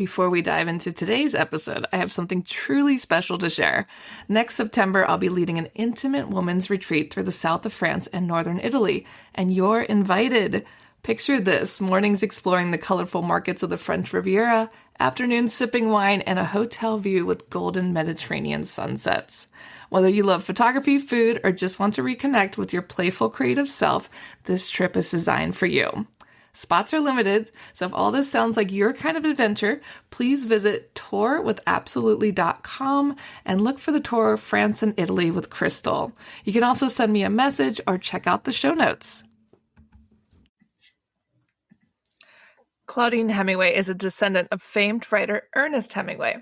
Before we dive into today's episode, I have something truly special to share. Next September, I'll be leading an intimate women's retreat through the south of France and northern Italy, and you're invited. Picture this: mornings exploring the colorful markets of the French Riviera, afternoons sipping wine, and a hotel view with golden Mediterranean sunsets. Whether you love photography, food, or just want to reconnect with your playful creative self, this trip is designed for you. Spots are limited, so if all this sounds like your kind of adventure, please visit tourwithabsolutely.com and look for the tour France and Italy with Crystal. You can also send me a message or check out the show notes. Claudine Hemingway is a descendant of famed writer Ernest Hemingway.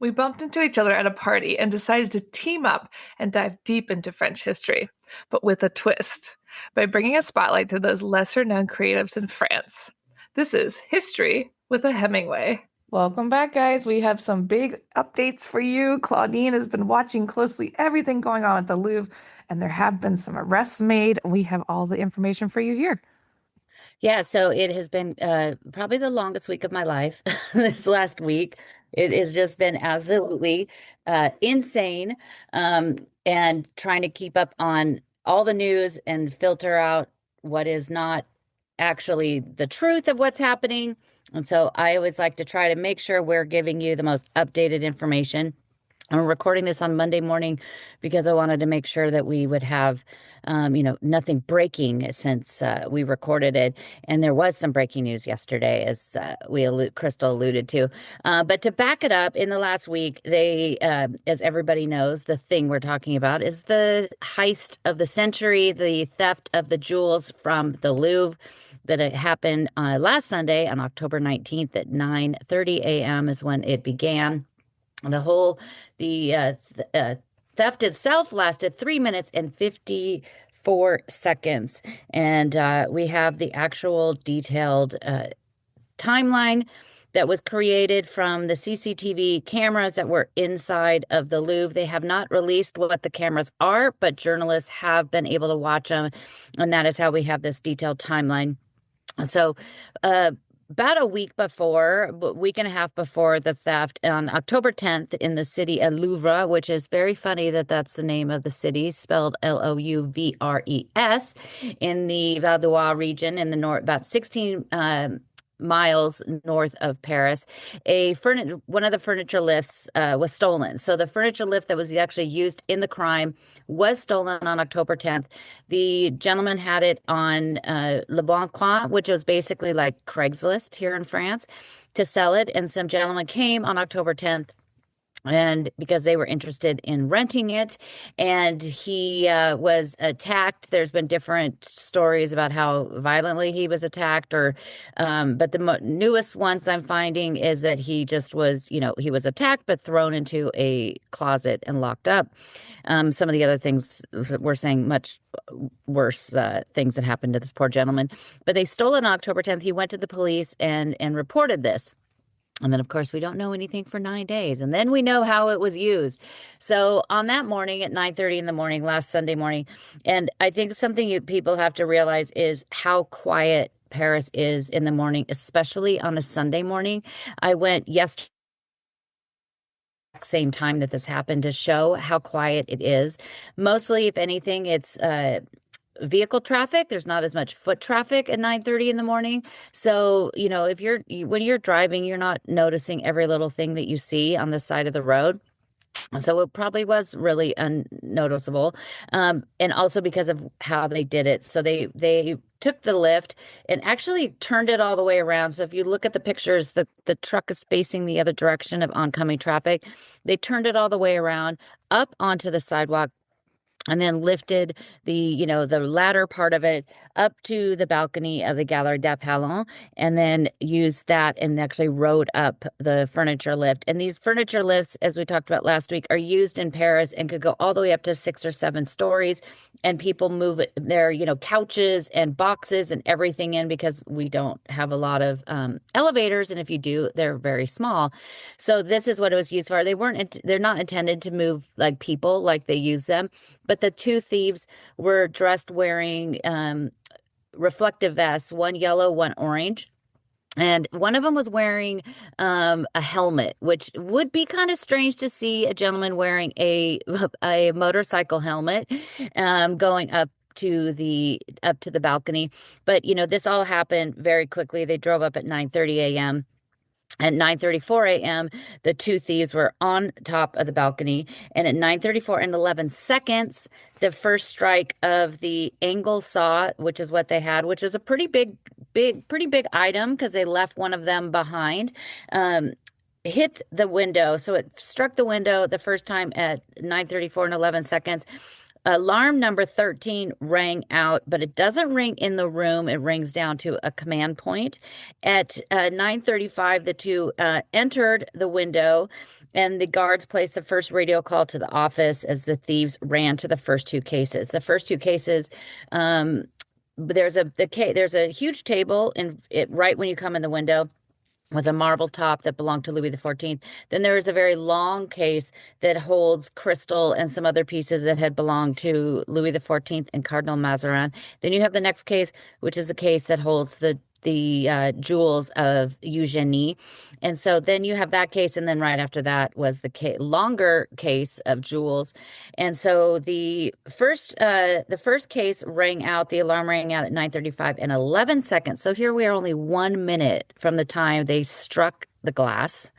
We bumped into each other at a party and decided to team up and dive deep into French history, but with a twist, by bringing a spotlight to those lesser-known creatives in France. This is History with a Hemingway. Welcome back, guys. We have some big updates for you. Claudine has been watching closely everything going on at the Louvre, and there have been some arrests made. We have all the information for you here. Yeah, so it has been probably the longest week of my life this last week. It has just been absolutely insane, and trying to keep up on all the news and filter out what is not actually the truth of what's happening. And so I always like to try to make sure we're giving you the most updated information. I'm recording this on Monday morning because I wanted to make sure that we would have, nothing breaking since we recorded it. And there was some breaking news yesterday, as Crystal alluded to. But to back it up, in the last week, they, as everybody knows, the thing we're talking about is the heist of the century, the theft of the jewels from the Louvre that it happened last Sunday on October 19th at 9:30 a.m. is when it began. The theft itself lasted 3 minutes and 54 seconds. And we have the actual detailed timeline that was created from the CCTV cameras that were inside of the Louvre. They have not released what the cameras are, but journalists have been able to watch them. And that is how we have this detailed timeline. So, about a week and a half before the theft, on October 10th in the city of Louvre, which is very funny that that's the name of the city, spelled Louvres, in the Val d'Oise region in the north, about 16 miles north of Paris, one of the furniture lifts was stolen. So the furniture lift that was actually used in the crime was stolen on October 10th. The gentleman had it on Le Bon Coin, which was basically like Craigslist here in France, to sell it. And some gentlemen came on October 10th, and because they were interested in renting it, and he was attacked. There's been different stories about how violently he was attacked, but the newest ones I'm finding is that he just was, he was attacked but thrown into a closet and locked up. Some of the other things we're saying much worse things that happened to this poor gentleman. But they stole it on October 10th. He went to the police and reported this. And then, of course, we don't know anything for 9 days. And then we know how it was used. So on that morning at 9:30 in the morning, last Sunday morning, and I think something people have to realize is how quiet Paris is in the morning, especially on a Sunday morning. I went yesterday, same time that this happened, to show how quiet it is. Mostly, if anything, it's vehicle traffic. There's not as much foot traffic at 9:30 in the morning. So, if when you're driving, you're not noticing every little thing that you see on the side of the road. So it probably was really unnoticeable. And also because of how they did it. So they took the lift and actually turned it all the way around. So if you look at the pictures, the truck is facing the other direction of oncoming traffic. They turned it all the way around up onto the sidewalk, and then lifted the ladder part of it up to the balcony of the Galerie des Palais, and then used that and actually rode up the furniture lift. And these furniture lifts, as we talked about last week, are used in Paris and could go all the way up to 6 or 7 stories. And people move their, couches and boxes and everything in, because we don't have a lot of elevators. And if you do, they're very small. So this is what it was used for. They're not intended to move like people like they use them. But the two thieves were dressed wearing reflective vests, one yellow, one orange. And one of them was wearing a helmet, which would be kind of strange to see a gentleman wearing a motorcycle helmet going up to the balcony. But this all happened very quickly. They drove up at 9:30 a.m. At 9:34 a.m., the two thieves were on top of the balcony, and at 9:34 and 11 seconds, the first strike of the angle saw, which is what they had, which is a pretty big item because they left one of them behind, um, hit the window. So it struck the window the first time at 9:34 and 11 seconds. Alarm number 13 rang out, but it doesn't ring in the room. It rings down to a command point. At 9:35, the two entered the window, and the guards placed the first radio call to the office as the thieves ran to the first two cases. The first two cases, there's a huge table in it right when you come in the window, with a marble top that belonged to Louis XIV. Then there is a very long case that holds crystal and some other pieces that had belonged to Louis XIV and Cardinal Mazarin. Then you have the next case, which is a case that holds the jewels of Eugenie. And so then you have that case, and then right after that was the longer case of jewels. And so the first case rang out, the alarm rang out at 9:35 and 11 seconds. So here we are only 1 minute from the time they struck the glass.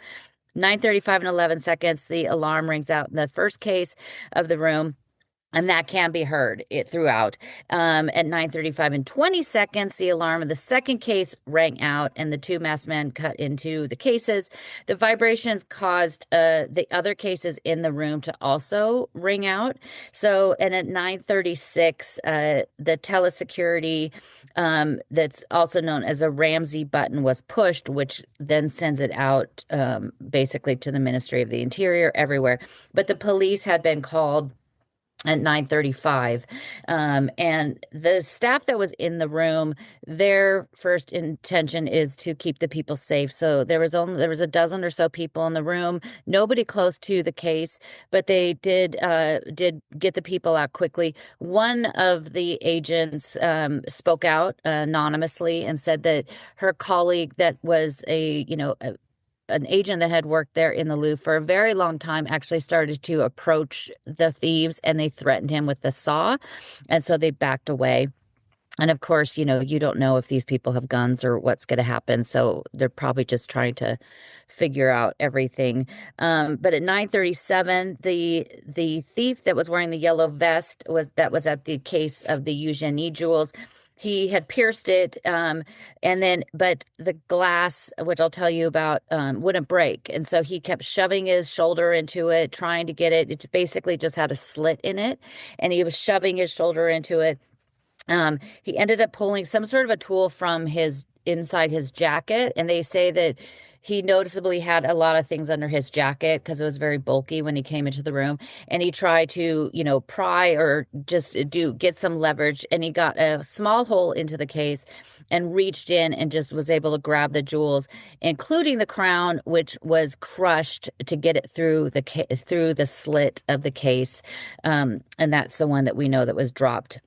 9:35 and 11 seconds, the alarm rings out in the first case of the room. And that can be heard throughout. At 9:35 and 20 seconds, the alarm of the second case rang out, and the two masked men cut into the cases. The vibrations caused the other cases in the room to also ring out. So, and at 9:36, the telesecurity, that's also known as a Ramsey button, was pushed, which then sends it out basically to the Ministry of the Interior everywhere. But the police had been called at 9:35, and the staff that was in the room, their first intention is to keep the people safe. So there was a dozen or so people in the room, nobody close to the case, but they did get the people out quickly. One of the agents spoke out anonymously and said that her colleague, that was an agent that had worked there in the Louvre for a very long time, actually started to approach the thieves, and they threatened him with the saw. And so they backed away. And of course, you don't know if these people have guns or what's going to happen. So they're probably just trying to figure out everything. But at 9:37, the thief that was wearing the yellow vest was at the case of the Eugenie jewels. He had pierced it, but the glass, which I'll tell you about, wouldn't break. And so he kept shoving his shoulder into it, trying to get it. It basically just had a slit in it, and he was shoving his shoulder into it. He ended up pulling some sort of a tool from inside his jacket, and they say that he noticeably had a lot of things under his jacket because it was very bulky when he came into the room. And he tried to, pry or just get some leverage. And he got a small hole into the case and reached in and just was able to grab the jewels, including the crown, which was crushed to get it through the slit of the case. And that's the one that we know that was dropped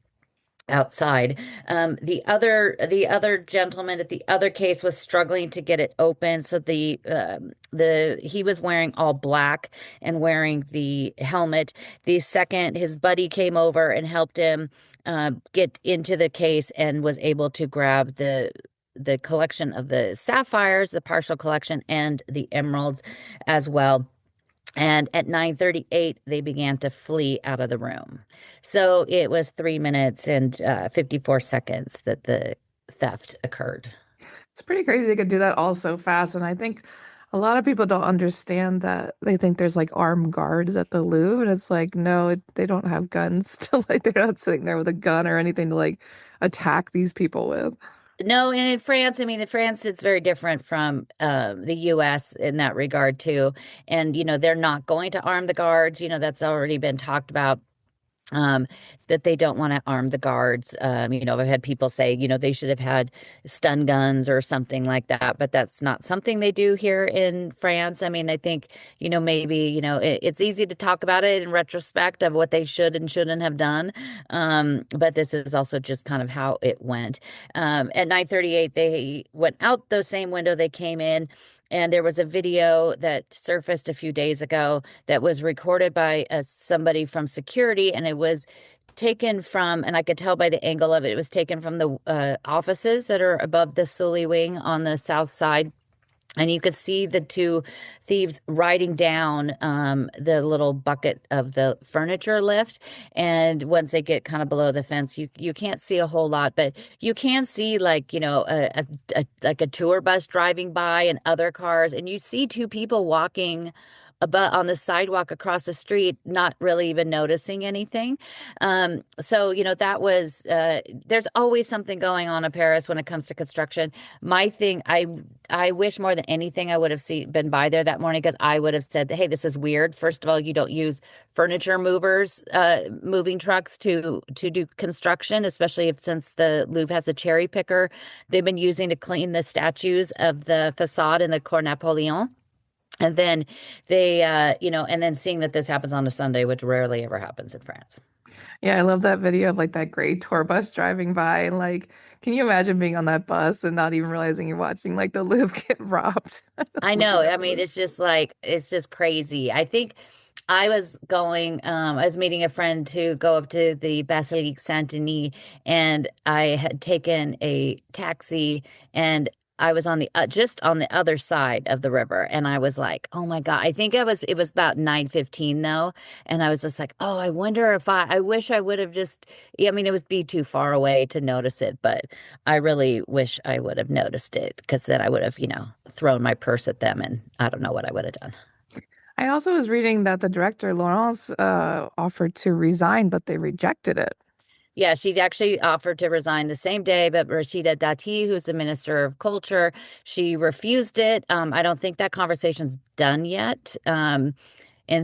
outside. The other gentleman at the other case was struggling to get it open. So he was wearing all black and wearing the helmet. His buddy came over and helped him get into the case and was able to grab the collection of the sapphires, the partial collection, and the emeralds as well. And at 9:38, they began to flee out of the room. So it was 3 minutes and 54 seconds that the theft occurred. It's pretty crazy they could do that all so fast. And I think a lot of people don't understand that. They think there's like armed guards at the Louvre, and it's like, no, they don't have guns to like, they're not sitting there with a gun or anything to like attack these people with. No, and in France, I mean, in France, it's very different from the U.S. in that regard too. And they're not going to arm the guards. That's already been talked about. um, that they don't want to arm the guards. I've had people say, they should have had stun guns or something like that, but that's not something they do here in France. I mean, I think, maybe, it's easy to talk about it in retrospect of what they should and shouldn't have done. But this is also just kind of how it went. At 9:38, they went out the same window they came in. And there was a video that surfaced a few days ago that was recorded by somebody from security, and it was taken from, and I could tell by the angle of it, it was taken from the offices that are above the Sully wing on the south side. And you could see the two thieves riding down the little bucket of the furniture lift. And once they get kind of below the fence, you can't see a whole lot, but you can see like, like a tour bus driving by and other cars. And you see two people walking but on the sidewalk across the street, not really even noticing anything. So, that was, there's always something going on in Paris when it comes to construction. My thing, I wish more than anything I would have been by there that morning, because I would have said, hey, this is weird. First of all, you don't use furniture movers, moving trucks to do construction, especially since the Louvre has a cherry picker they've been using to clean the statues of the facade in the Cour Napoleon. And then and then seeing that this happens on a Sunday, which rarely ever happens in France. Yeah, I love that video of like that gray tour bus driving by. And like, can you imagine being on that bus and not even realizing you're watching like the Louvre get robbed? I know. I mean, Literally. it's just like, it's just crazy. I think I was meeting a friend to go up to the Basilique Saint Denis, and I had taken a taxi, and I was on the just on the other side of the river, and I was like, "Oh my God." It was about 9:15 though, and I was just like, "Oh, I wonder if I wish I would have just, yeah, I mean, it would be too far away to notice it, but I really wish I would have noticed it, because then I would have, thrown my purse at them, and I don't know what I would have done." I also was reading that the director, Laurence, offered to resign, but they rejected it. Yeah, she actually offered to resign the same day, but Rachida Dati, who's the Minister of Culture, she refused it. I don't think that conversation's done yet. And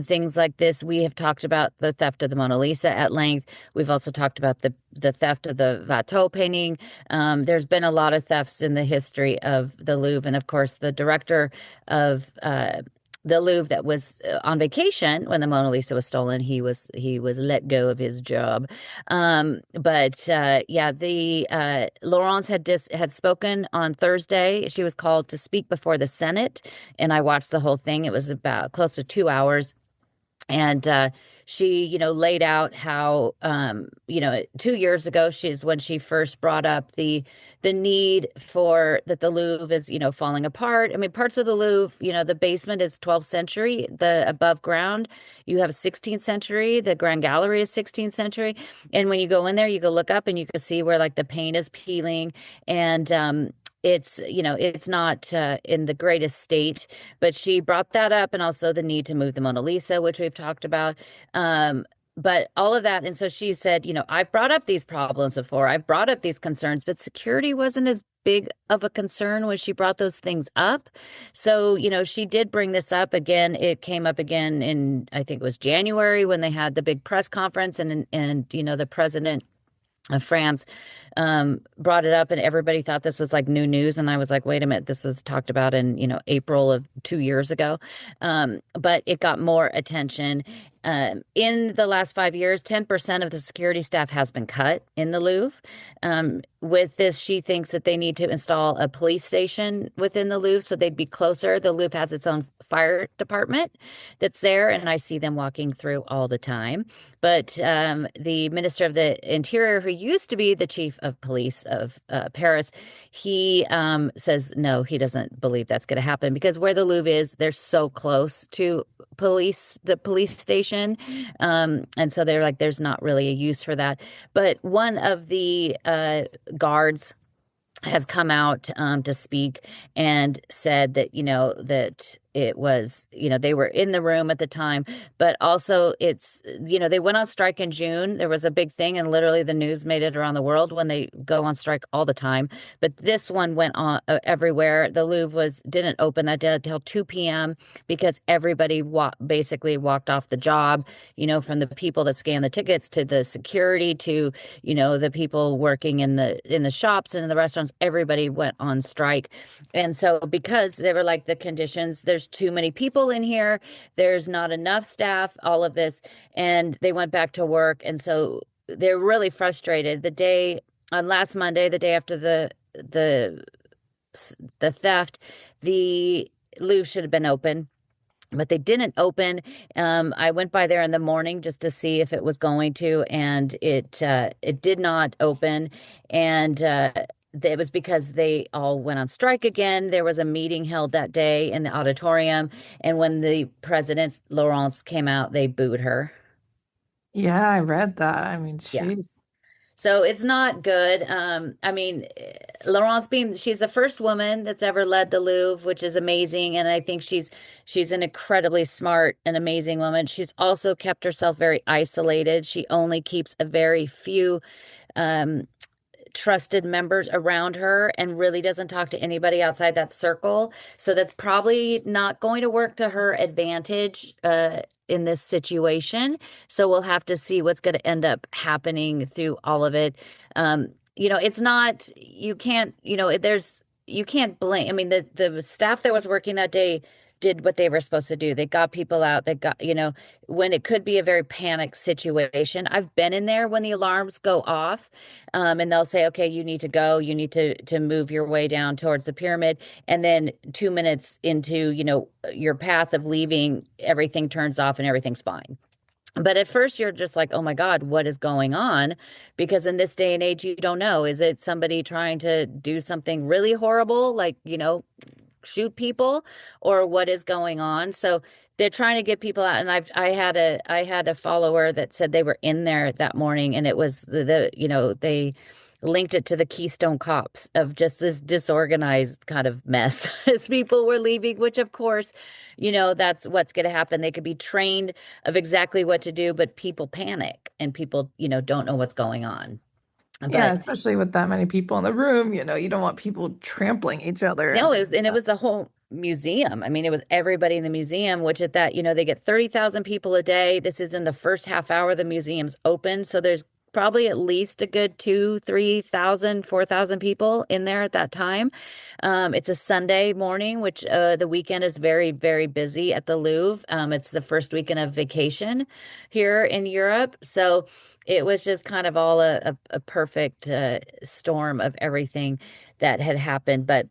things like this, we have talked about the theft of the Mona Lisa at length. We've also talked about the theft of the Watteau painting. There's been a lot of thefts in the history of the Louvre, and of course, the director of the Louvre that was on vacation when the Mona Lisa was stolen, he was let go of his job. But yeah, the Laurence had spoken on Thursday. She was called to speak before the Senate, and I watched the whole thing. It was about close to 2 hours. And she, laid out how, 2 years ago, she's when she first brought up the need for that the Louvre is, falling apart. I mean, parts of the Louvre, the basement is 12th century, the above ground, you have 16th century, the Grand Gallery is 16th century. And when you go in there, you go look up and you can see where like the paint is peeling, and it's not in the greatest state, but she brought that up, and also the need to move the Mona Lisa, which we've talked about. But all of that. And so she said, I've brought up these problems before. I've brought up these concerns, but security wasn't as big of a concern when she brought those things up. So, she did bring this up again. It came up again in, I think it was January, when they had the big press conference, and the president of France brought it up, and everybody thought this was like new news. And I was like, wait a minute, this was talked about in, April of 2 years ago. But it got more attention. In the last 5 years, 10% of the security staff has been cut in the Louvre. With this, she thinks that they need to install a police station within the Louvre so they'd be closer. The Louvre has its own fire department that's there, and I see them walking through all the time. But the Minister of the Interior, who used to be the chief of police of Paris, he says no, he doesn't believe that's going to happen, because where the Louvre is, they're so close to the police station. And so they're like, there's not really a use for that. But one of the guards has come out to speak and said that, that it was, they were in the room at the time, but also they went on strike in June. There was a big thing, and literally the news made it around the world when they go on strike all the time. But this one went on everywhere. The Louvre didn't open that day until 2 p.m. because everybody basically walked off the job, from the people that scan the tickets to the security to, the people working in the shops and in the restaurants. Everybody went on strike. And so because they were like, the conditions, there's too many people in here, there's not enough staff, all of this, and they went back to work. And so they're really frustrated. The day on last Monday, the day after the theft, the Louvre should have been open, but they didn't open. I went by there in the morning just to see if it was going to, and it did not open. And it was because they all went on strike again. There was a meeting held that day in the auditorium, and when the president Laurence came out, they booed her. Yeah, I read that. I mean, Yeah. she's So it's not good. I mean, she's the first woman that's ever led the Louvre, which is amazing. And I think she's an incredibly smart and amazing woman. She's also kept herself very isolated. She only keeps a very few um, trusted members around her and really doesn't talk to anybody outside that circle. So that's probably not going to work to her advantage in this situation. So we'll have to see what's going to end up happening through all of it. It's not, you can't, you can't blame. I mean, the staff that was working that day did what they were supposed to do. They got people out. They got, when it could be a very panic situation. I've been in there when the alarms go off, and they'll say, okay, you need to go. You need to move your way down towards the pyramid. And then 2 minutes into, your path of leaving, everything turns off and everything's fine. But at first, you're just like, oh my God, what is going on? Because in this day and age, you don't know. Is it somebody trying to do something really horrible, like, shoot people, or what is going on? So they're trying to get people out. And I had a follower that said they were in there that morning, and it was they linked it to the Keystone Cops of just this disorganized kind of mess as people were leaving, which of course, that's what's going to happen. They could be trained of exactly what to do, but people panic and people, don't know what's going on. yeah, But especially with that many people in the room, you don't want people trampling each other and no, things like it that. was the whole museum. I mean, it was everybody in the museum, which at that, they get 30,000 people a day. This is in the first half hour the museum's open. So there's probably at least a good 2, 3,000, 4,000 people in there at that time. It's a Sunday morning, which the weekend is very, very busy at the Louvre. It's the first weekend of vacation here in Europe. So it was just kind of all a perfect storm of everything that had happened. But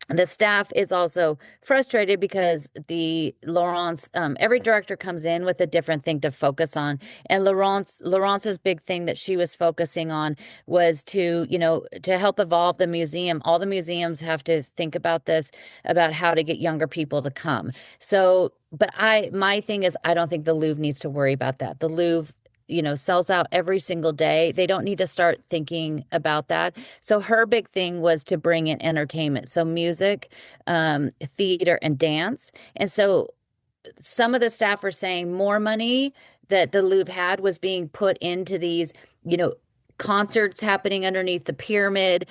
the staff is also frustrated because the Laurence, every director comes in with a different thing to focus on. And Laurence's big thing that she was focusing on was to help evolve the museum. All the museums have to think about this, about how to get younger people to come. So, but my thing is, I don't think the Louvre needs to worry about that. The Louvre sells out every single day. They don't need to start thinking about that. So her big thing was to bring in entertainment. So music, theater, and dance. And so some of the staff were saying more money that the Louvre had was being put into these, concerts happening underneath the pyramid,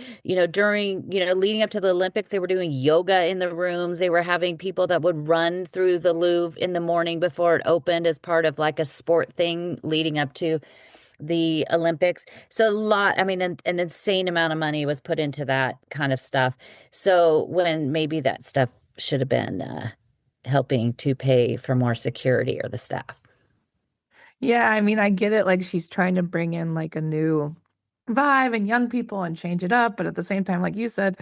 during, leading up to the Olympics. They were doing yoga in the rooms. They were having people that would run through the Louvre in the morning before it opened as part of like a sport thing leading up to the Olympics. So I mean, an insane amount of money was put into that kind of stuff. So when maybe that stuff should have been helping to pay for more security or the staff. Yeah, I mean, I get it. Like she's trying to bring in like a new vibe and young people and change it up, but at the same time, like you said,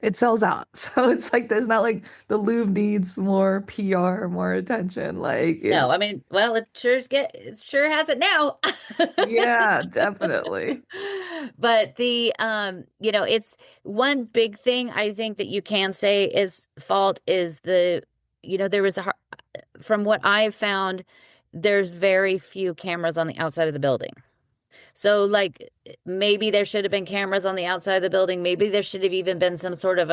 it sells out. So it's like there's not like the Louvre needs more PR, more attention. Like No, if I mean, well, it sure has it now. yeah, definitely. But it's one big thing I think that you can say is fault is there was from what I've found, there's very few cameras on the outside of the building. So like maybe there should have been cameras on the outside of the building. Maybe there should have even been some sort of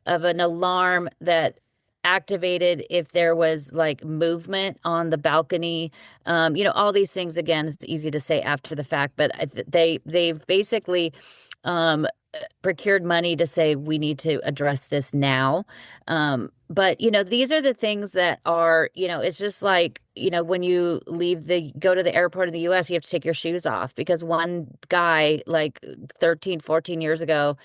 an alarm that activated if there was like movement on the balcony. All these things, again, it's easy to say after the fact, but they've basically um, procured money to say we need to address this now. But these are the things that are, it's just like, when you go to the airport in the US, you have to take your shoes off because one guy like 13, 14 years ago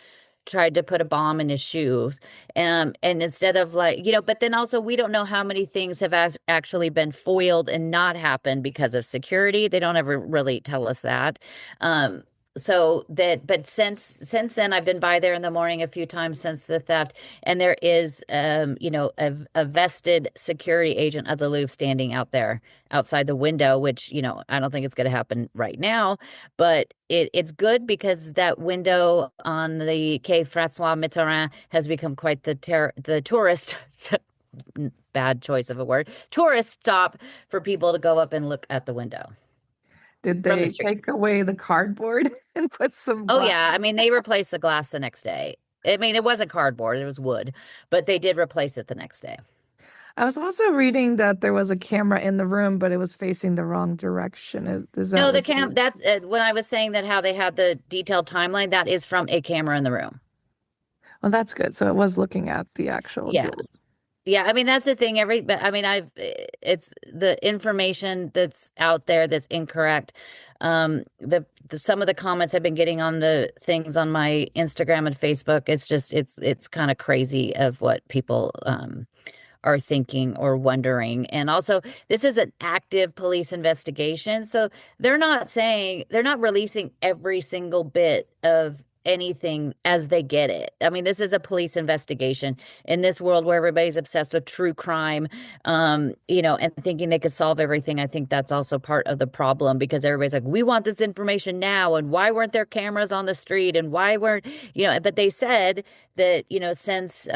tried to put a bomb in his shoes. And instead of like, but then also we don't know how many things have actually been foiled and not happened because of security. They don't ever really tell us that. Um, but since then, I've been by there in the morning a few times since the theft, and there is, a vested security agent of the Louvre standing out there outside the window, which, I don't think it's going to happen right now, but it's good because that window on the Quai Francois Mitterrand has become quite the tourist bad choice of a word tourist stop for people to go up and look at the window Did from the they street. take away the cardboard and put some Oh glass? yeah, I mean they replaced the glass the next day. I mean it wasn't cardboard, it was wood, but they did replace it the next day. I was also reading that there was a camera in the room, but it was facing the wrong direction. Is that No, the what cam that's when I was saying that how they had the detailed timeline, that is from a camera in the room. Well, that's good. So it was looking at the actual Yeah. jewels. Yeah, I mean that's the thing. But I mean, it's the information that's out there that's incorrect. The some of the comments I've been getting on the things on my Instagram and Facebook, it's kind of crazy of what people are thinking or wondering. And also, this is an active police investigation, so they're not releasing every single bit of anything as they get it. I mean, this is a police investigation in this world where everybody's obsessed with true crime, and thinking they could solve everything. I think that's also part of the problem because everybody's like, we want this information now. And why weren't there cameras on the street? And why weren't, but they said that, since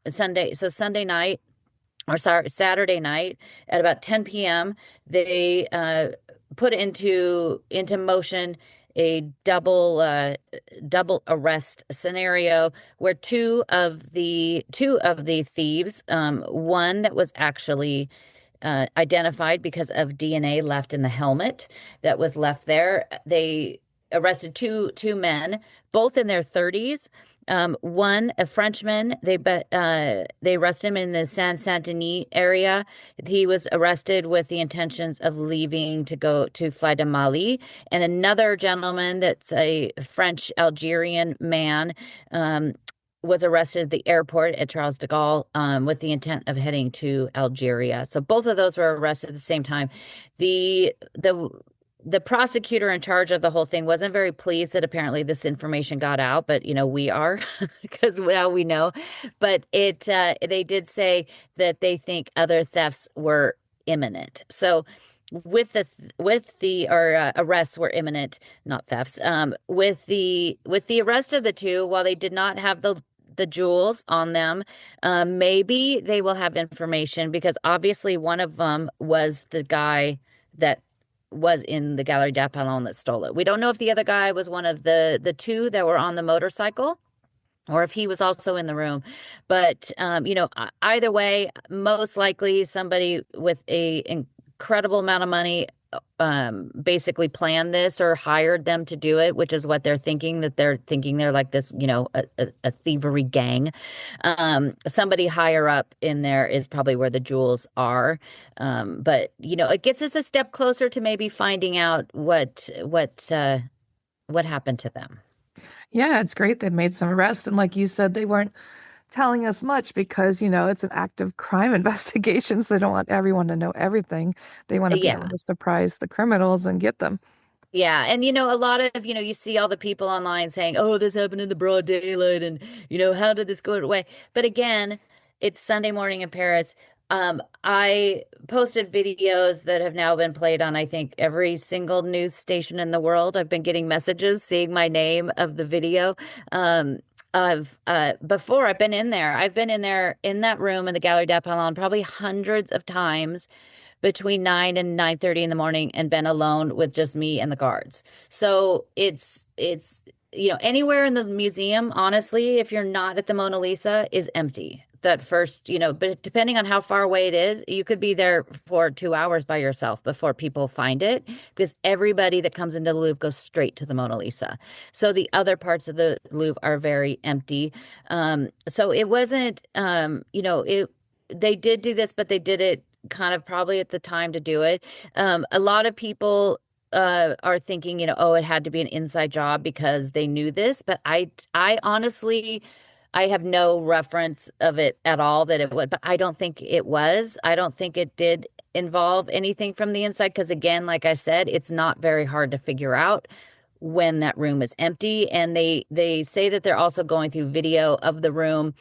Sunday night, or sorry, Saturday night at about 10 p.m., they put into motion a double arrest scenario where two of the thieves, one that was actually identified because of DNA left in the helmet that was left there. They arrested two men, both in their 30s. One, a Frenchman, they arrested him in the Saint-Denis area. He was arrested with the intentions of leaving to go to fly to Mali. And another gentleman that's a French Algerian man was arrested at the airport at Charles de Gaulle with the intent of heading to Algeria. So both of those were arrested at the same time. The prosecutor in charge of the whole thing wasn't very pleased that apparently this information got out, but we are because now we know. But they did say that they think other thefts were imminent. So arrests were imminent, not thefts. With the arrest of the two, while they did not have the jewels on them, maybe they will have information because obviously one of them was the guy that was in the Galerie d'Apollon that stole it. We don't know if the other guy was one of the two that were on the motorcycle or if he was also in the room. But either way, most likely somebody with a incredible amount of money basically planned this or hired them to do it, which is what they're thinking, that they're thinking they're like this, a thievery gang. Somebody higher up in there is probably where the jewels are. But it gets us a step closer to maybe finding out what happened to them. Yeah, it's great they made some arrests. And like you said, they weren't telling us much because, it's an active crime investigation. So they don't want everyone to know everything. They want to be able Yeah. to surprise the criminals and get them. Yeah. And, a lot of, you see all the people online saying, oh, this happened in the broad daylight. And, how did this go away? But again, it's Sunday morning in Paris. I posted videos that have now been played on, I think, every single news station in the world. I've been getting messages seeing my name of the video. Of before I've been in there. I've been in there in that room in the Galerie d'Apollon probably hundreds of times between 9 and 9:30 in the morning and been alone with just me and the guards. So it's anywhere in the museum, honestly, if you're not at the Mona Lisa, is empty. that first, but depending on how far away it is, you could be there for 2 hours by yourself before people find it, because everybody that comes into the Louvre goes straight to the Mona Lisa. So the other parts of the Louvre are very empty. So it wasn't, they did do this, but they did it kind of probably at the time to do it. A lot of people are thinking, oh, it had to be an inside job because they knew this. But I honestly, I have no reference of it at all that it would, but I don't think it was. I don't think it did involve anything from the inside because, again, like I said, it's not very hard to figure out when that room is empty. And they say that they're also going through video of the room,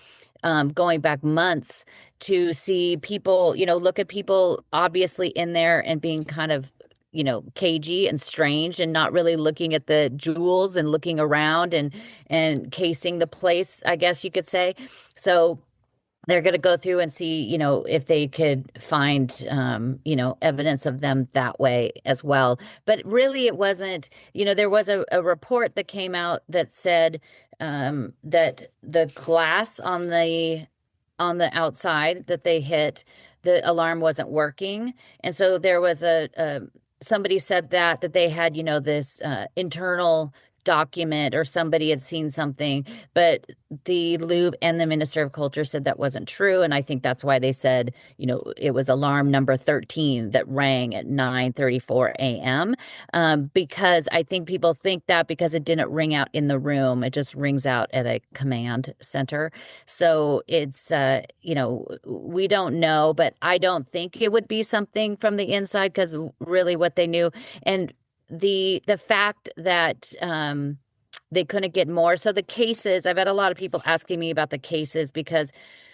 going back months to see people, look at people obviously in there and being kind of cagey and strange and not really looking at the jewels and looking around and casing the place, I guess you could say. So they're going to go through and see, if they could find, evidence of them that way as well. But really, it wasn't, there was a report that came out that said that the glass on the outside that they hit, the alarm wasn't working. And so there was somebody said that they had, this internal document, or somebody had seen something, but the Louvre and the Minister of Culture said that wasn't true. And I think that's why they said, it was alarm number 13 that rang at 9:34 a.m. Because I think people think that because it didn't ring out in the room, it just rings out at a command center. So it's, we don't know, but I don't think it would be something from the inside because really what they knew. And the fact that they couldn't get more. So the cases, I've had a lot of people asking me about the cases because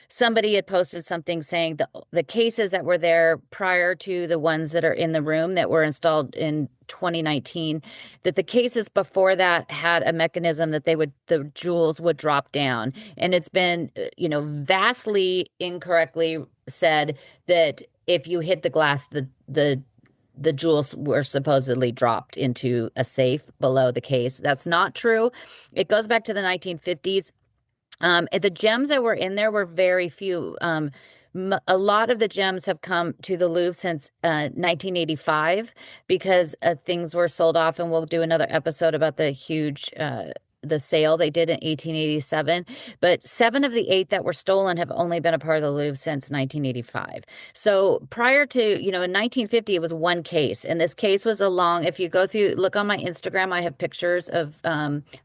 somebody had posted something saying the cases that were there prior to the ones that are in the room that were installed in 2019, that the cases before that had a mechanism that the jewels would drop down. And it's been, vastly incorrectly said that if you hit the glass, the jewels were supposedly dropped into a safe below the case. That's not true. It goes back to the 1950s. The gems that were in there were very few. A lot of the gems have come to the Louvre since 1985 because things were sold off, and we'll do another episode about the huge the sale they did in 1887. But 7 of the 8 that were stolen have only been a part of the Louvre since 1985. So prior to, in 1950, it was one case. And this case was if you go through, look on my Instagram, I have pictures of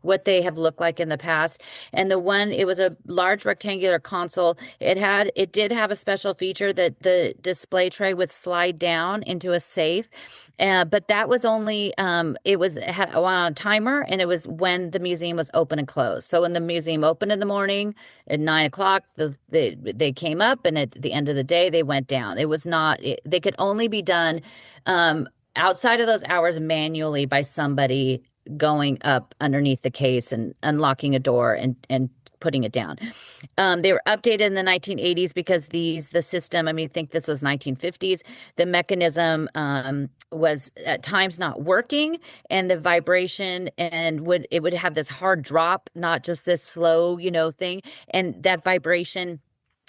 what they have looked like in the past. And it was a large rectangular console. It did have a special feature that the display tray would slide down into a safe. But that was only, it had on a timer, and it was when the museum was open and closed. So when the museum opened in the morning at 9 o'clock, they came up, and at the end of the day, they went down. It was not, they could only be done outside of those hours manually by somebody going up underneath the case and unlocking a door and putting it down. They were updated in the 1980s because the system, I think this was 1950s, the mechanism was at times not working, and the vibration it would have this hard drop, not just this slow, thing. And that vibration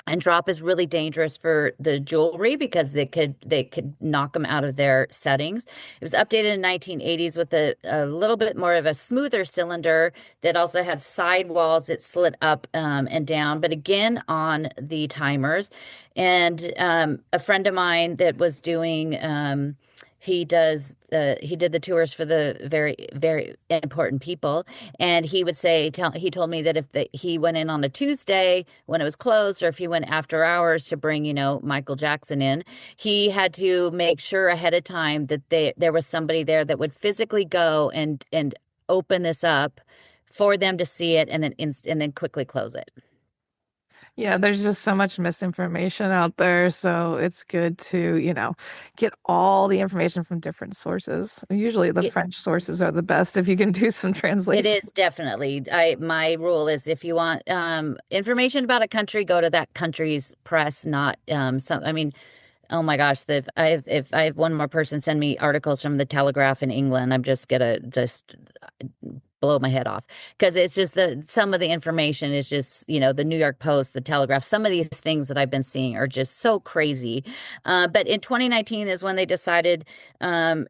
and drop is really dangerous for the jewelry because they could knock them out of their settings. It was updated in 1980s with a little bit more of a smoother cylinder that also had sidewalls that slid up and down, but again on the timers. And a friend of mine that was doing he did the tours for the very, very important people. And he would he told me that if he went in on a Tuesday when it was closed, or if he went after hours to bring, Michael Jackson in, he had to make sure ahead of time that there was somebody there that would physically go and open this up for them to see it and then quickly close it. Yeah, there's just so much misinformation out there. So it's good to, get all the information from different sources. Usually the French sources are the best if you can do some translation. It is definitely. My rule is if you want information about a country, go to that country's press, not oh my gosh, if I have one more person send me articles from the Telegraph in England, I'm just gonna just blow my head off because it's just some of the information is just, the New York Post, the Telegraph, some of these things that I've been seeing are just so crazy. But in 2019 is when they decided they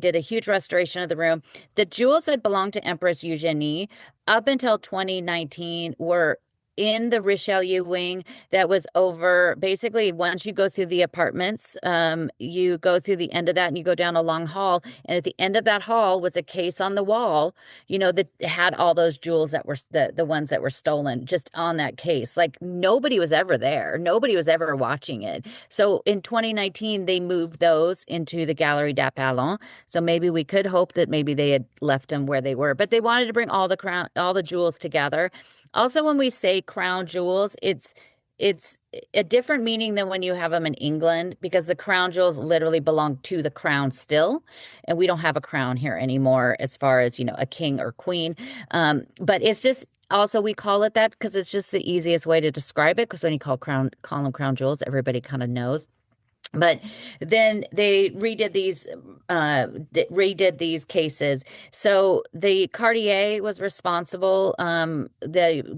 did a huge restoration of the room. The jewels that belonged to Empress Eugenie up until 2019 were in the Richelieu wing that was over. Basically, once you go through the apartments, you go through the end of that and you go down a long hall. And at the end of that hall was a case on the wall, that had all those jewels that were the ones that were stolen just on that case. Like nobody was ever there. Nobody was ever watching it. So in 2019, they moved those into the Galerie d'Apollon. So maybe we could hope that maybe they had left them where they were, but they wanted to bring all the jewels together. Also, when we say crown jewels, it's a different meaning than when you have them in England because the crown jewels literally belong to the crown still, and we don't have a crown here anymore as far as, a king or queen. But it's just also we call it that because it's just the easiest way to describe it because when you call them crown jewels, everybody kind of knows. But then they redid these cases. So the Cartier was responsible.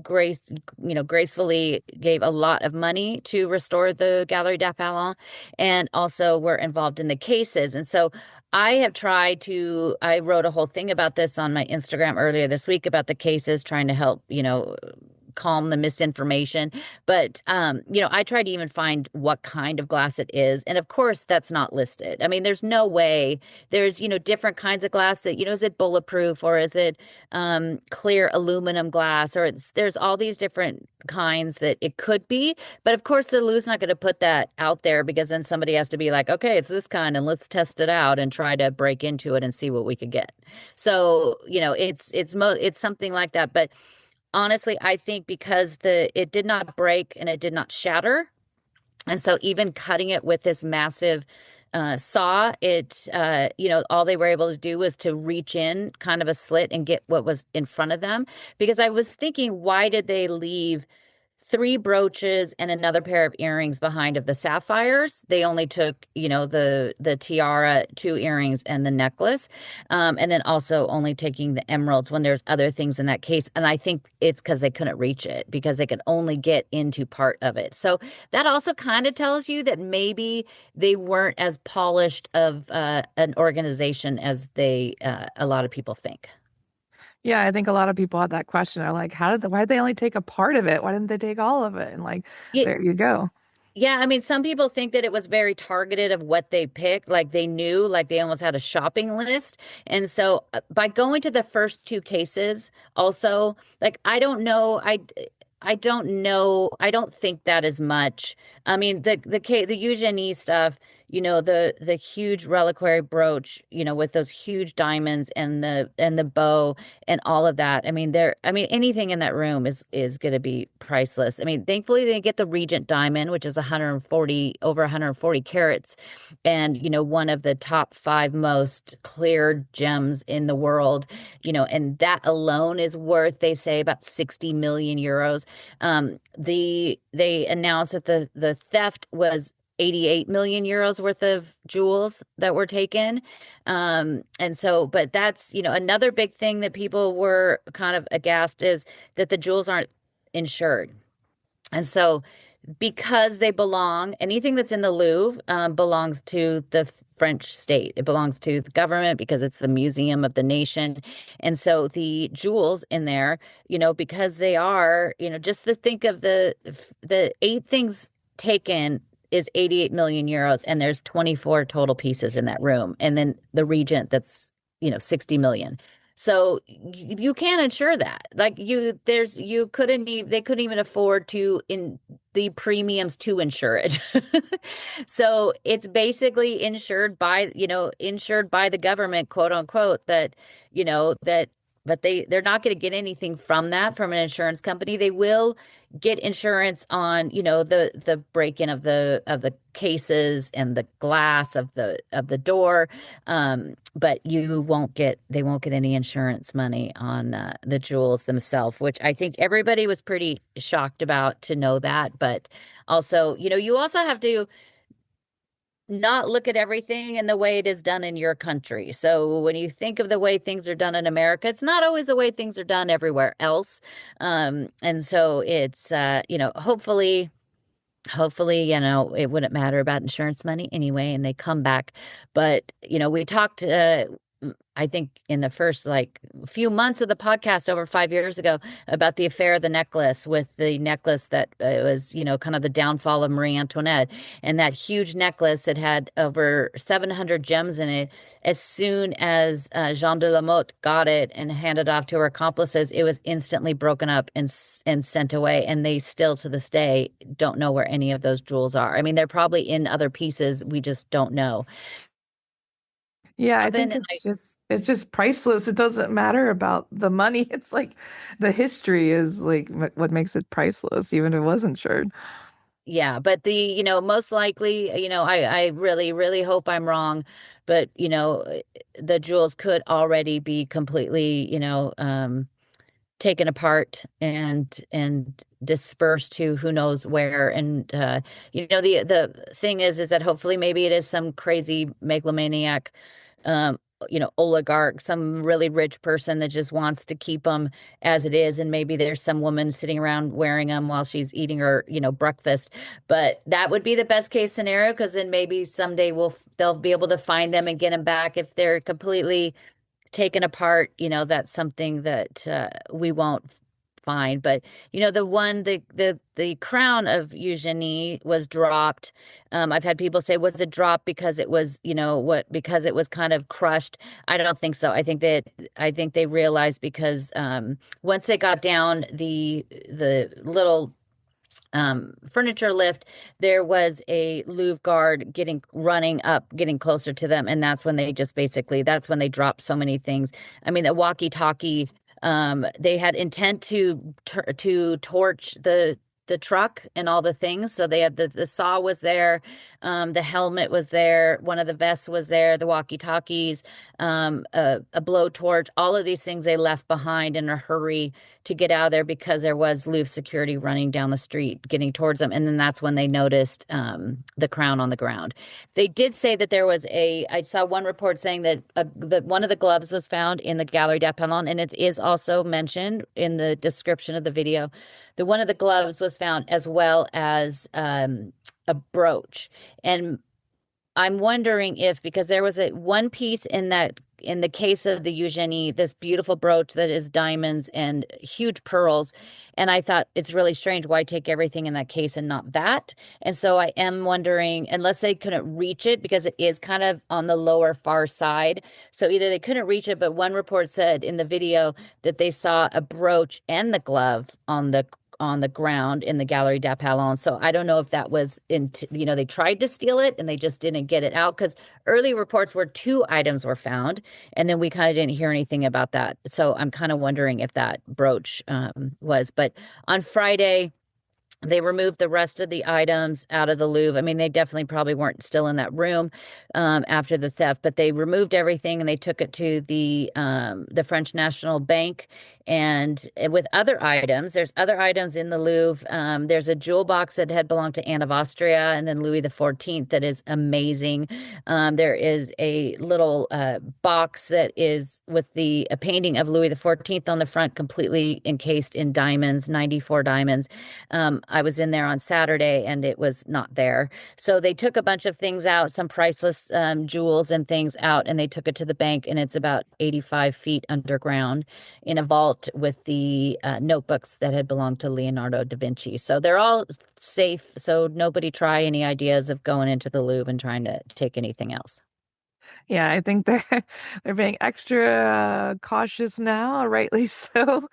Gracefully gave a lot of money to restore the Galerie d'Apollon, and also were involved in the cases. And so I wrote a whole thing about this on my Instagram earlier this week about the cases, trying to help, calm the misinformation. But, I try to even find what kind of glass it is. And of course, that's not listed. I mean, there's no way there's, different kinds of glass that, is it bulletproof or is it clear aluminum glass or there's all these different kinds that it could be. But of course, the Louvre's not going to put that out there because then somebody has to be like, okay, it's this kind and let's test it out and try to break into it and see what we could get. So, it's something like that. But honestly, I think because it did not break and it did not shatter. And so even cutting it with this massive saw, all they were able to do was to reach in kind of a slit and get what was in front of them. Because I was thinking, why did they leave 3 brooches and another pair of earrings behind of the sapphires? They only took, the tiara, 2 earrings, and the necklace, and then also only taking the emeralds when there's other things in that case. And I think it's because they couldn't reach it because they could only get into part of it. So that also kind of tells you that maybe they weren't as polished of an organization as a lot of people think. Yeah, I think a lot of people had that question. Are like, why did they only take a part of it? Why didn't they take all of it? And like, Yeah, there you go. yeah, I mean, some people think that it was very targeted of what they picked. Like they knew, like they almost had a shopping list. And so by going to the first 2 cases, also, like I don't know. I don't think that as much. I mean, the Eugenie stuff, the huge reliquary brooch, with those huge diamonds and the bow and all of that. I mean, anything in that room is going to be priceless. I mean, thankfully they get the Regent diamond, which is over 140 carats, and one of the top 5 most cleared gems in the world. And that alone is worth, they say, about 60 million euros. They announced that the theft was 88 million euros worth of jewels that were taken. And so, but that's, another big thing that people were kind of aghast is that the jewels aren't insured. And so because anything that's in the Louvre belongs to the French state. It belongs to the government because it's the museum of the nation. And so the jewels in there, because they are, just to think of the 8 things taken is 88 million euros, and there's 24 total pieces in that room. And then the Regent, that's, 60 million. So you can't insure that. Like they couldn't even afford in the premiums to insure it. So it's basically insured by the government, quote unquote, but they're not going to get anything from an insurance company. They will get insurance on, the break-in of the cases and the glass of the door. But they won't get any insurance money on the jewels themselves, which I think everybody was pretty shocked about to know that. But also, you also have to not look at everything in the way it is done in your country. So when you think of the way things are done in America, it's not always the way things are done everywhere else. And so it's hopefully, it wouldn't matter about insurance money anyway, and they come back. But, we talked, I think in the first like few months of the podcast over 5 years ago about the affair of the necklace with the necklace that was, kind of the downfall of Marie Antoinette. And that huge necklace that had over 700 gems in it. As soon as Jean de la Motte got it and handed off to her accomplices, it was instantly broken up and sent away. And they still to this day don't know where any of those jewels are. I mean, they're probably in other pieces. We just don't know. Yeah, I Robin think and it's just priceless. It doesn't matter about the money. It's like the history is like what makes it priceless, even if it wasn't shared. Yeah, but most likely, I really, really hope I'm wrong, but the jewels could already be completely, taken apart and dispersed to who knows where. And the thing is that hopefully maybe it is some crazy megalomaniac, oligarch, some really rich person that just wants to keep them as it is. And maybe there's some woman sitting around wearing them while she's eating her, breakfast. But that would be the best case scenario, because then maybe someday they'll be able to find them and get them back. If they're completely taken apart, that's something that we won't find. But the crown of Eugenie was dropped. I've had people say, was it dropped because it was, because it was kind of crushed? I don't think so. I think they realized because once they got down the little furniture lift, there was a Louvre guard running up, getting closer to them, and that's when they dropped so many things. I mean, the walkie-talkie, they had intent to torch the truck and all the things. So they had the saw was there, the helmet was there, one of the vests was there, the walkie-talkies, a blowtorch, all of these things they left behind in a hurry to get out of there because there was Louvre security running down the street, getting towards them. And then that's when they noticed the crown on the ground. They did say that I saw one report saying that one of the gloves was found in the Galerie d'Apollon, and it is also mentioned in the description of the video. One of the gloves was found, as well as a brooch. And I'm wondering if, because there was one piece in the case of the Eugenie, this beautiful brooch that is diamonds and huge pearls. And I thought it's really strange. Why take everything in that case and not that? And so I am wondering, unless they couldn't reach it, because it is kind of on the lower far side. So either they couldn't reach it, but one report said in the video that they saw a brooch and the glove on the ground in the Galerie d'Apollon. So I don't know if that was they tried to steal it and they just didn't get it out, because early reports were 2 items were found, and then we kind of didn't hear anything about that. So I'm kind of wondering if that brooch was. But on Friday, they removed the rest of the items out of the Louvre. I mean, they definitely probably weren't still in that room after the theft, but they removed everything and they took it to the French National Bank. And with other items, there's other items in the Louvre. There's a jewel box that had belonged to Anne of Austria and then Louis XIV that is amazing. There is a little box that is with a painting of Louis XIV on the front, completely encased in diamonds, 94 diamonds. I was in there on Saturday and it was not there. So they took a bunch of things out, some priceless jewels and things out, and they took it to the bank, and it's about 85 feet underground in a vault with the notebooks that had belonged to Leonardo da Vinci. So they're all safe. So nobody try any ideas of going into the Louvre and trying to take anything else. Yeah, I think they're they're being extra cautious now, rightly so.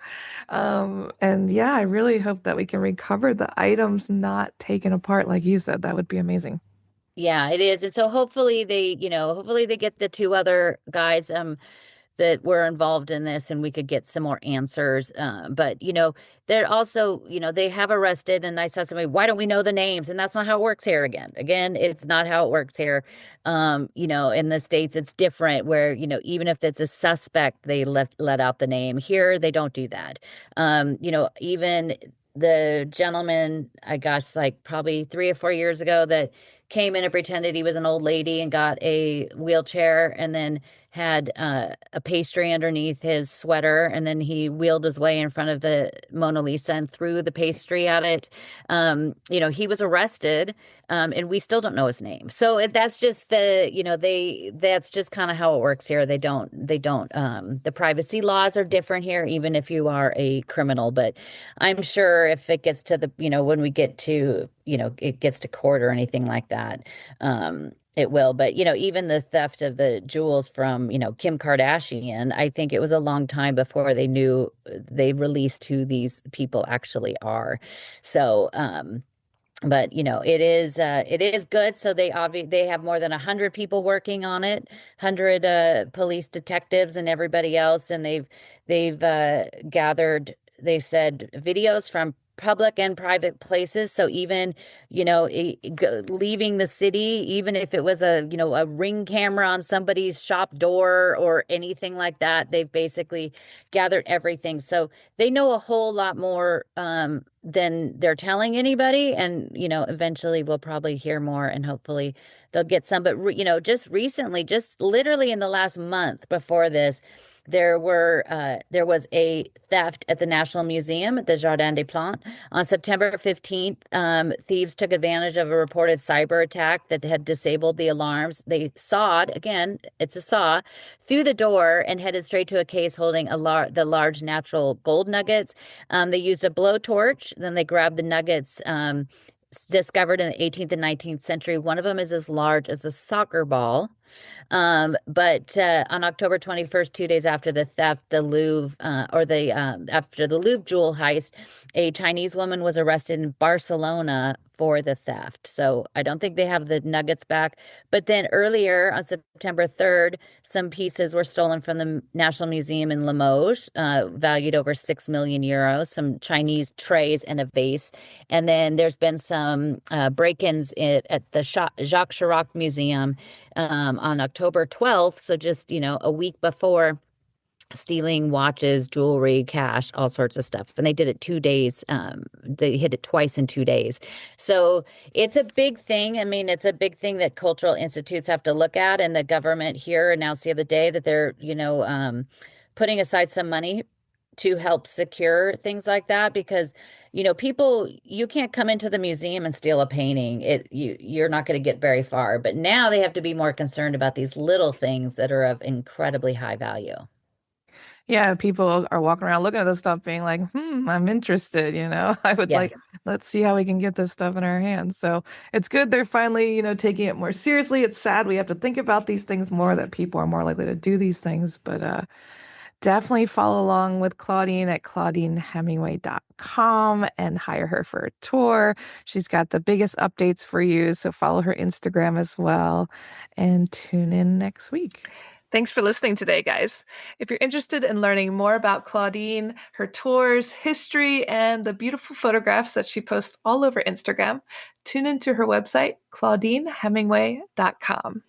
And yeah, I really hope that we can recover the items not taken apart, like you said. That would be amazing. Yeah, it is. And so hopefully they get the 2 other guys that were involved in this, and we could get some more answers. But they're also, they have arrested, and I saw somebody, why don't we know the names? And that's not how it works here. Again, it's not how it works here. In the States, it's different, where, even if it's a suspect, they let out the name. Here, they don't do that. Even the gentleman, I guess, like probably 3 or 4 years ago, that came in and pretended he was an old lady and got a wheelchair and then had a pastry underneath his sweater. And then he wheeled his way in front of the Mona Lisa and threw the pastry at it. He was arrested, and we still don't know his name. So that's just that's just kind of how it works here. The privacy laws are different here, even if you are a criminal. But I'm sure if it gets to when we get to, it gets to court or anything like that, it will. But, even the theft of the jewels from, Kim Kardashian, I think it was a long time before they released who these people actually are. So, but it is good. So they have more than 100 people working on it, 100 police detectives and everybody else, and they've gathered, they said, videos from public and private places. So even leaving the city, even if it was a ring camera on somebody's shop door or anything like that, they've basically gathered everything. So they know a whole lot more than they're telling anybody. And, eventually we'll probably hear more, and hopefully they'll get some. But, just recently, just literally in the last month before this, there was a theft at the National Museum at the Jardin des Plantes on September 15th. Thieves took advantage of a reported cyber attack that had disabled the alarms. They sawed, again, it's a saw, through the door and headed straight to a case holding the large natural gold nuggets. They used a blowtorch. Then they grabbed the nuggets. Discovered in the 18th and 19th century. One of them is as large as a soccer ball. But on October 21st, 2 days after the theft, after the Louvre jewel heist, a Chinese woman was arrested in Barcelona for the theft. So I don't think they have the nuggets back. But then earlier on September 3rd, some pieces were stolen from the National Museum in Limoges, valued over 6 million euros, some Chinese trays and a vase. And then there's been some break-ins at the Jacques Chirac Museum on October 12th. So just, a week before, stealing watches, jewelry, cash, all sorts of stuff. And they did it 2 days. They hit it twice in 2 days. So it's a big thing. I mean, it's a big thing that cultural institutes have to look at. And the government here announced the other day that they're, putting aside some money to help secure things like that, because people, you can't come into the museum and steal a painting. You're not going to get very far. But now they have to be more concerned about these little things that are of incredibly high value. Yeah, people are walking around looking at this stuff being like, I'm interested, I would Yeah. like, let's see how we can get this stuff in our hands. So it's good they're finally, taking it more seriously. It's sad we have to think about these things more, that people are more likely to do these things, but definitely follow along with Claudine at claudinehemingway.com and hire her for a tour. She's got the biggest updates for you, so follow her Instagram as well, and tune in next week. Thanks for listening today, guys. If you're interested in learning more about Claudine, her tours, history, and the beautiful photographs that she posts all over Instagram, tune into her website, claudinehemingway.com.